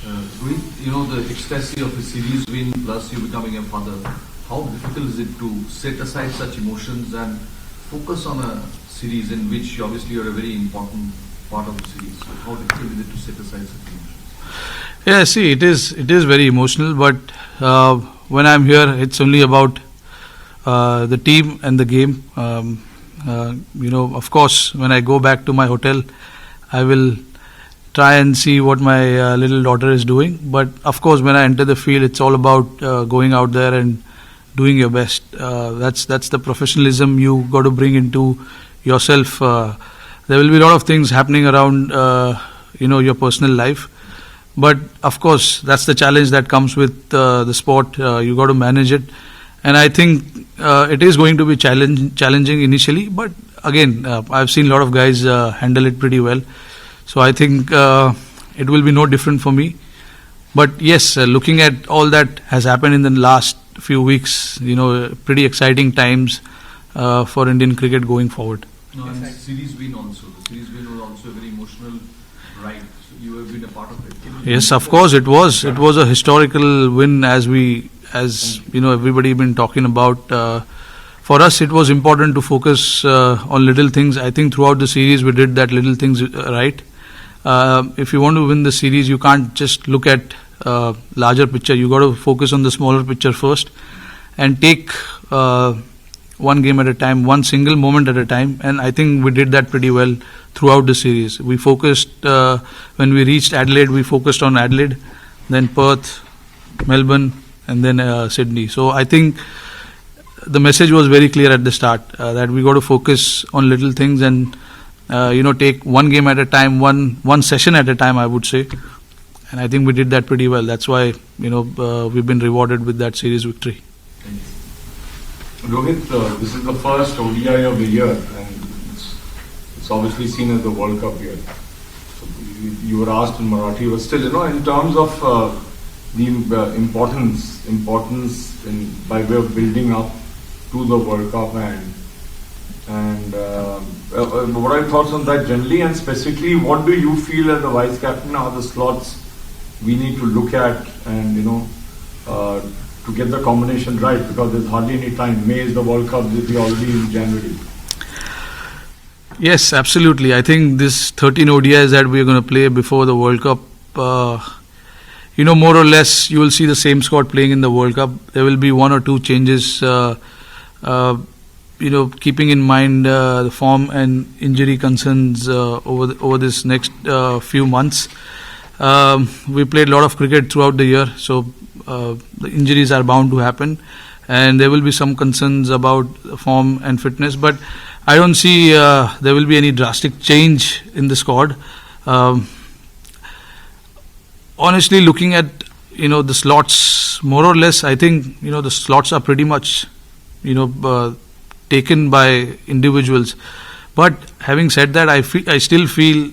Rohit, the ecstasy of a series win plus you becoming a father, how difficult is it to set aside such emotions and focus on a series in which obviously you're a very important part of the series? So how difficult is it to set aside such emotions? Yeah, see, it is very emotional, but when I'm here, it's only about the team and the game. Of course, when I go back to my hotel, I will try and see what my little daughter is doing. But of course, when I enter the field, it's all about going out there and doing your best. That's the professionalism you got to bring into yourself. There will be a lot of things happening around, your personal life. But of course, that's the challenge that comes with the sport. You got to manage it, and I think it is going to be challenging initially. But again, I've seen a lot of guys handle it pretty well. So I think it will be no different for me. But yes, looking at all that has happened in the last few weeks, pretty exciting times for Indian cricket going forward. No, and series win also. The series win was also a very emotional ride. So you have been a part of it. Yes, of course it was. It was a historical win, as everybody been talking about. For us, it was important to focus on little things. I think throughout the series we did that little things right. If you want to win the series, you can't just look at larger picture. You got to focus on the smaller picture first, and take one game at a time, one single moment at a time. And I think we did that pretty well throughout the series. We focused when we reached Adelaide. We focused on Adelaide, then Perth, Melbourne, and then Sydney. So I think the message was very clear at the start that we got to focus on little things and take one game at a time, one session at a time, I would say. And I think we did that pretty well. That's why we've been rewarded with that series victory. Rohit, this is the first ODI of the year, and it's obviously seen as the World Cup year. So you were asked in Marathi, but still, in terms of the importance in by way of building up to the World Cup and what are your thoughts on that generally, and specifically what do you feel as the vice captain are the slots we need to look at and to get the combination right, because there's hardly any time. May is the World Cup, will be already in January. Yes, absolutely. I think this 13 ODIs that we're going to play before the World Cup, more or less you will see the same squad playing in the World Cup. There will be one or two changes, keeping in mind the form and injury concerns over this next few months. We played a lot of cricket throughout the year, so the injuries are bound to happen, and there will be some concerns about form and fitness. But I don't see there will be any drastic change in the squad. Honestly, looking at the slots, more or less, I think the slots are pretty much taken by individuals. But having said that, I still feel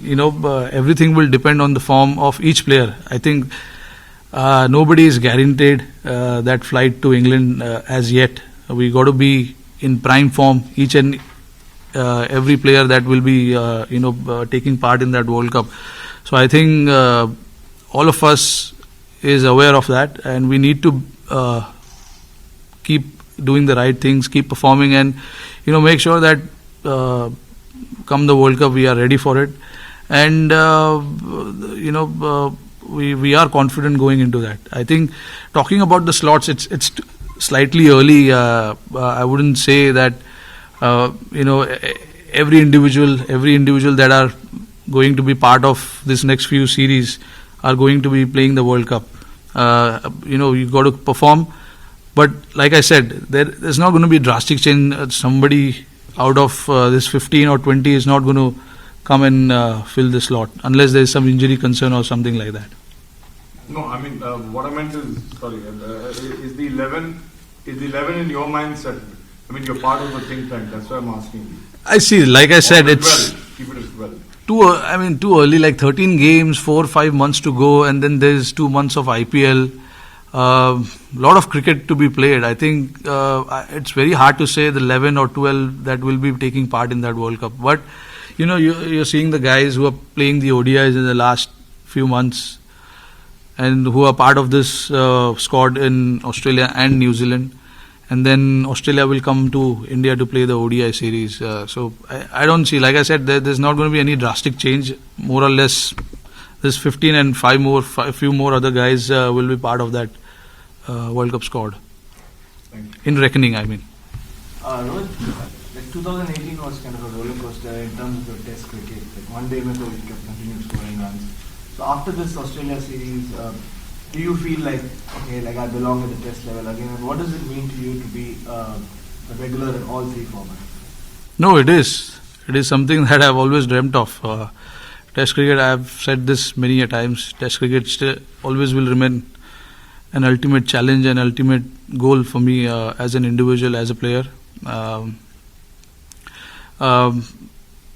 everything will depend on the form of each player. I think nobody is guaranteed that flight to England as yet. We got to be in prime form, each and every player that will be taking part in that World Cup. So I think all of us is aware of that, and we need to keep doing the right things, keep performing, and make sure that come the World Cup we are ready for it. And we are confident going into that. I think talking about the slots, it's slightly early. I wouldn't say that every individual that are going to be part of this next few series are going to be playing the World Cup. You got to perform, but like I said, there's not going to be a drastic change. Somebody out of this 15 or 20 is not going to come and fill the slot unless there is some injury concern or something like that. No, I mean what I meant is, is the 11 in your mindset? I mean, you're part of the think tank. That's why I'm asking you. I see. Like I said, it's keep it as well. Too early. Like 13 games, 4 or 5 months to go, and then there's 2 months of IPL. Lot of cricket to be played. I think it's very hard to say the 11 or 12 that will be taking part in that World Cup. But you're seeing the guys who are playing the ODIs in the last few months. and who are part of this squad in Australia and New Zealand. And then Australia will come to India to play the ODI series. So I don't see, like I said, there's not going to be any drastic change. More or less, this 15 and a few more other guys will be part of that World Cup squad. In reckoning, I mean. Rohit, like 2018 was kind of a roller coaster in terms of the Test cricket. Like one day when you kept continuing scoring runs. So after this Australia series, do you feel like, okay, like I belong at the Test level again? And what does it mean to you to be a regular in all three formats? No, it is. It is something that I've always dreamt of. Test cricket, I've said this many a times. Test cricket still always will remain an ultimate challenge and ultimate goal for me as an individual, as a player.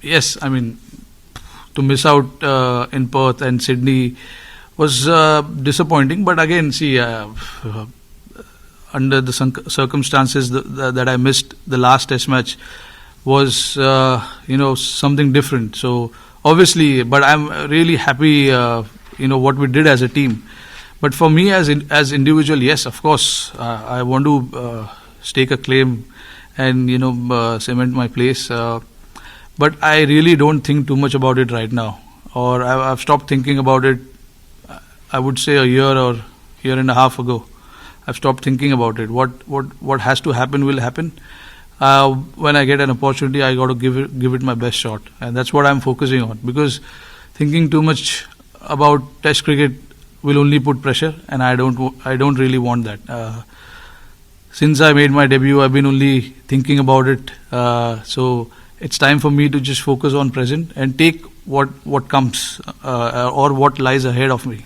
Yes, I mean, to miss out in Perth and Sydney was disappointing. But again, see, under the circumstances that I missed the last Test match was, something different. So obviously, but I'm really happy, what we did as a team. But for me as individual, yes, of course, I want to stake a claim and cement my place. But I really don't think too much about it right now, or I've stopped thinking about it. I would say a year and a half ago, I've stopped thinking about it. What has to happen will happen. When I get an opportunity, I got to give it my best shot, and that's what I'm focusing on. Because thinking too much about Test cricket will only put pressure, and I don't really want that. Since I made my debut, I've been only thinking about it. So it's time for me to just focus on present and take what comes or what lies ahead of me.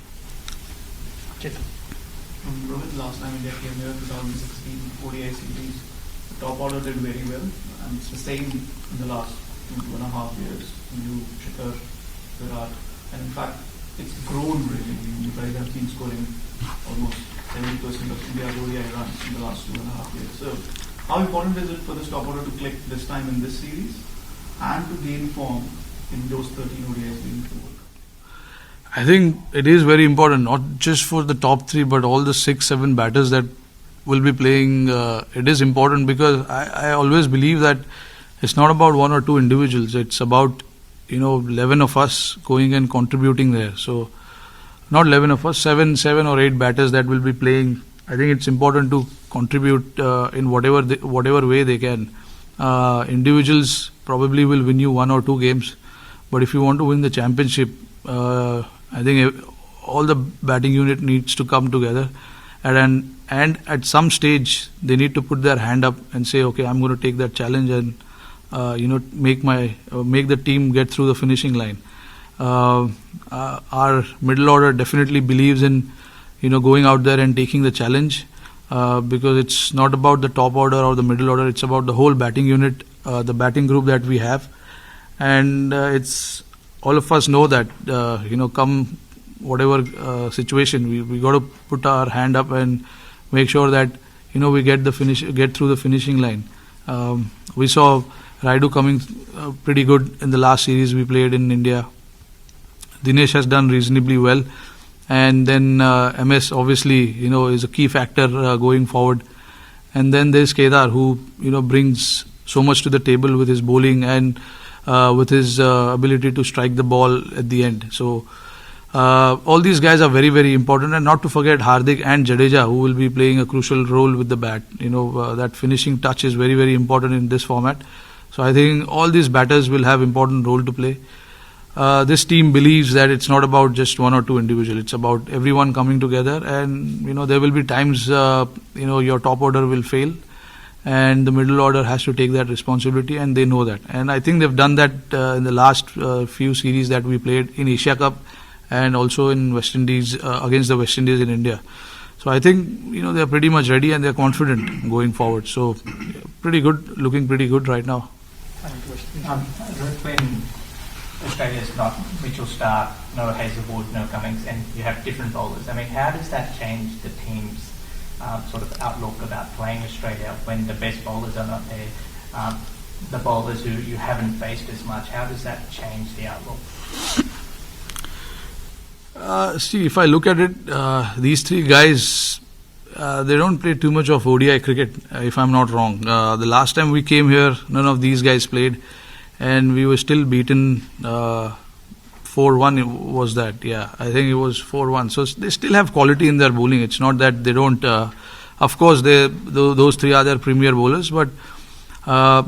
Rohit, last time India came here, 2016 ODI series, the top order did very well, and it's the same in the last 2.5 years. You, Shikhar, Virat, and in fact, it's grown really. You guys have been scoring almost 70% of India's ODI runs in the last 2.5 years. So, how important is it for this top order to click this time in this series and to gain form in those 13 ODIs being the World Cup? I think it is very important, not just for the top three, but all the 6-7 batters that will be playing. It is important because I always believe that it's not about one or two individuals. It's about 11 of us going and contributing there. So not 11 of us, 7 or 8 batters that will be playing. I think it's important to contribute in whatever way they can. Individuals probably will win you 1 or 2 games, but if you want to win the championship, I think all the batting unit needs to come together, and at some stage they need to put their hand up and say, okay, I'm going to take that challenge and make the team get through the finishing line. Our middle order definitely believes in going out there and taking the challenge, because it's not about the top order or the middle order. It's about the whole batting unit, the batting group that we have, and it's all of us know that come whatever situation, we got to put our hand up and make sure that we get through the finishing line. We saw Raidu coming pretty good in the last series we played in India. Dinesh has done reasonably well, and then MS obviously is a key factor going forward, and then there's Kedar, who brings so much to the table with his bowling and with his ability to strike the ball at the end. So all these guys are very, very important, and not to forget Hardik and Jadeja, who will be playing a crucial role with the bat. That finishing touch is very, very important in this format. So I think all these batters will have important role to play. This team believes that it's not about just 1 or 2 individuals. It's about everyone coming together, and there will be times your top order will fail, and the middle order has to take that responsibility, and they know that. And I think they've done that in the last few series that we played in Asia Cup and also in West Indies, against the West Indies in India. So I think they're pretty much ready and they're confident going forward. So pretty good, looking pretty good right now. When Australia's not Mitchell Starc, no Hazelwood, no Cummings, and you have different bowlers, I mean, how does that change the team's sort of outlook about playing Australia when the best bowlers are not there? The bowlers who you haven't faced as much, how does that change the outlook? See, if I look at it, these three guys, they don't play too much of ODI cricket, if I'm not wrong. The last time we came here, none of these guys played, and we were still beaten 4-1. Was that? Yeah, I think it was 4-1. So they still have quality in their bowling. It's not that they don't. Of course, those three are their premier bowlers, but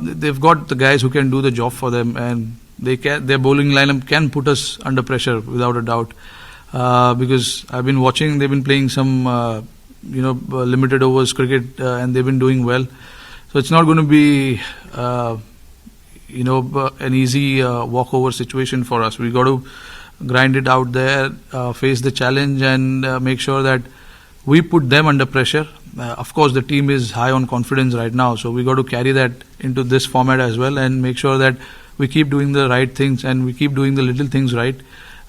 they've got the guys who can do the job for them, and their bowling lineup can put us under pressure without a doubt. Because I've been watching, they've been playing some limited overs cricket, and they've been doing well. So it's not going to be an easy walkover situation for us. We got to grind it out there, face the challenge, and make sure that we put them under pressure. Of course, the team is high on confidence right now, so we got to carry that into this format as well, and make sure that we keep doing the right things and we keep doing the little things right.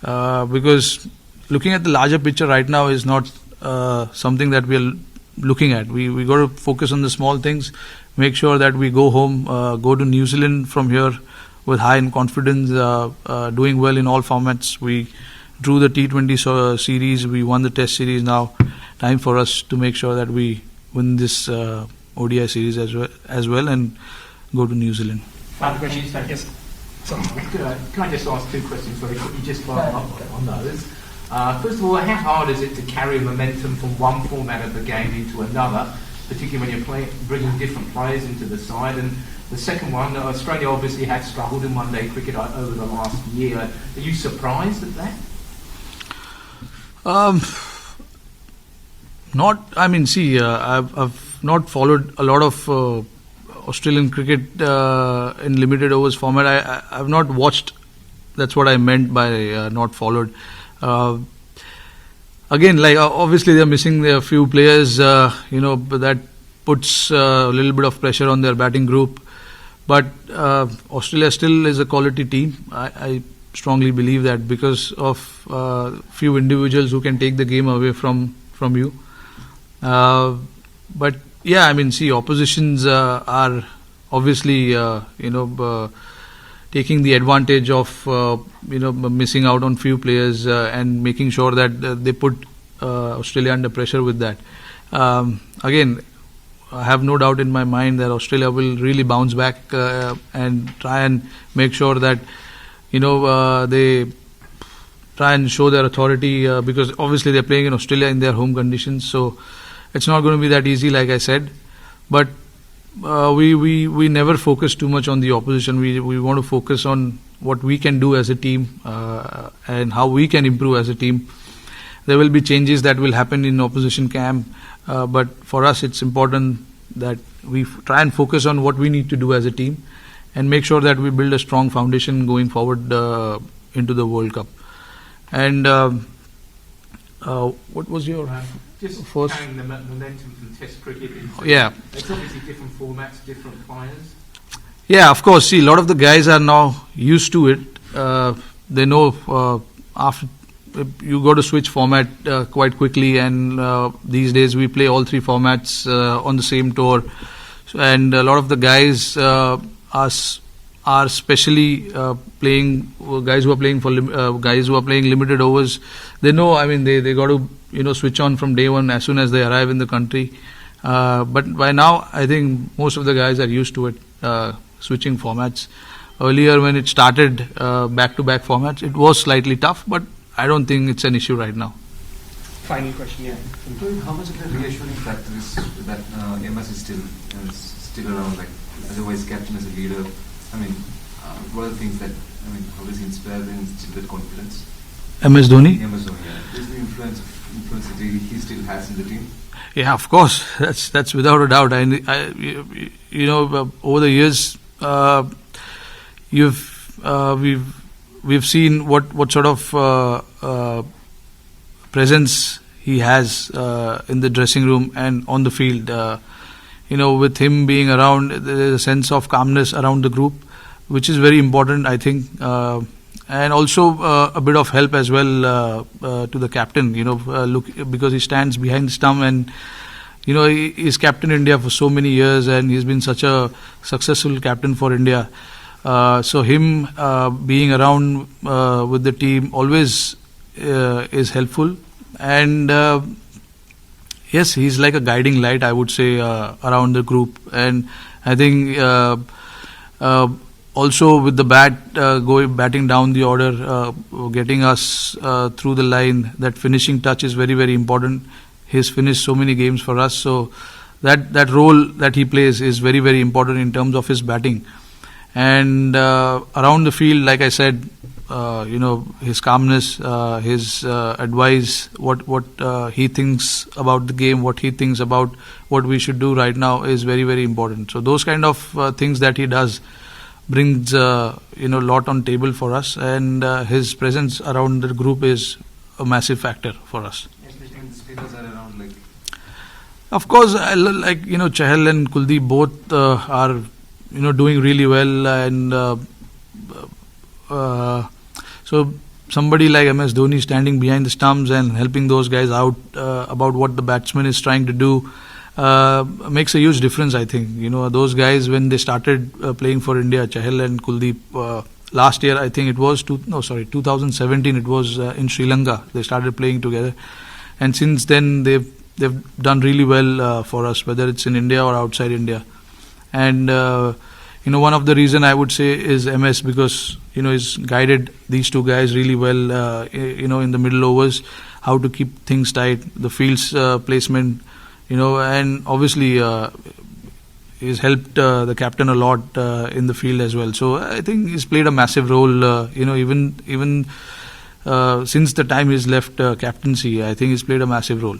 Because looking at the larger picture right now is not something that we are looking at. We got to focus on the small things, make sure that we go home, go to New Zealand from here with high confidence, doing well in all formats. We drew the T20 series, we won the Test series. Now time for us to make sure that we win this ODI series as well and go to New Zealand. Final question, yes. Can I just ask two questions very quickly, just follow up on those? First of all, how hard is it to carry momentum from one format of the game into another, particularly when you're bringing different players into the side? And the second one, Australia obviously have struggled in one-day cricket over the last year. Are you surprised at that? I've not followed a lot of Australian cricket in limited overs format. I've not watched. That's what I meant by not followed. Again, obviously they're missing their few players, but that puts a little bit of pressure on their batting group. But Australia still is a quality team. I strongly believe that because of few individuals who can take the game away from you. But yeah, oppositions are obviously taking the advantage of missing out on few players and making sure that they put Australia under pressure with that. Again, I have no doubt in my mind that Australia will really bounce back and try and make sure that they try and show their authority because obviously they're playing in Australia in their home conditions, so it's not going to be that easy, like I said. But we never focus too much on the opposition. We want to focus on what we can do as a team and how we can improve as a team. There will be changes that will happen in opposition camp, but for us it's important that we try and focus on what we need to do as a team and make sure that we build a strong foundation going forward into the World Cup. And what was your just first? Carrying the momentum from Test cricket into it's obviously different formats, different players. Yeah, of course. See, a lot of the guys are now used to it. They know after you got to switch format quite quickly, and these days we play all three formats on the same tour. And a lot of the guys are specially playing guys who are playing for guys who are playing limited overs. They know. They got to switch on from day one as soon as they arrive in the country. But by now, I think most of the guys are used to it, switching formats. Earlier, when it started back-to-back formats, it was slightly tough, but I don't think it's an issue right now. Final question, yeah. How much of a reassuring factor is that MS is still around, as a vice captain, as a leader? What are the things that, how does he inspire and instill that confidence? MS Dhoni? MS Dhoni, yeah. What is the influence that he still has in the team? Yeah, of course. That's without a doubt. Over the years, we've seen what sort of presence he has in the dressing room and on the field. With him being around, there's a sense of calmness around the group, which is very important, I think. And also a bit of help as well to the captain, because he stands behind the stump and, he's captain India for so many years and he's been such a successful captain for India. So him being around with the team always is helpful. And yes, he's like a guiding light, I would say, around the group. And I think also with the batting down the order, getting us through the line, that finishing touch is very, very important. He's finished so many games for us, so that role that he plays is very, very important in terms of his batting. And around the field, like I said, his calmness, his advice, what he thinks about the game, what he thinks about what we should do right now is very, very important. So those kind of things that he does brings a lot on table for us, and his presence around the group is a massive factor for us. Especially when the spinners are around, like. Of course, like Chahal and Kuldeep both are doing really well, and so somebody like MS Dhoni standing behind the stumps and helping those guys out about what the batsman is trying to do makes a huge difference, I think. Those guys, when they started playing for India, Chahal and Kuldeep, last year, I think it was 2017, it was in Sri Lanka, they started playing together. And since then, they've done really well for us, whether it's in India or outside India. And one of the reason I would say is MS, because he's guided these two guys really well. In the middle overs, how to keep things tight, the field's placement, and obviously he's helped the captain a lot in the field as well. So I think he's played a massive role. Even since the time he's left captaincy, I think he's played a massive role.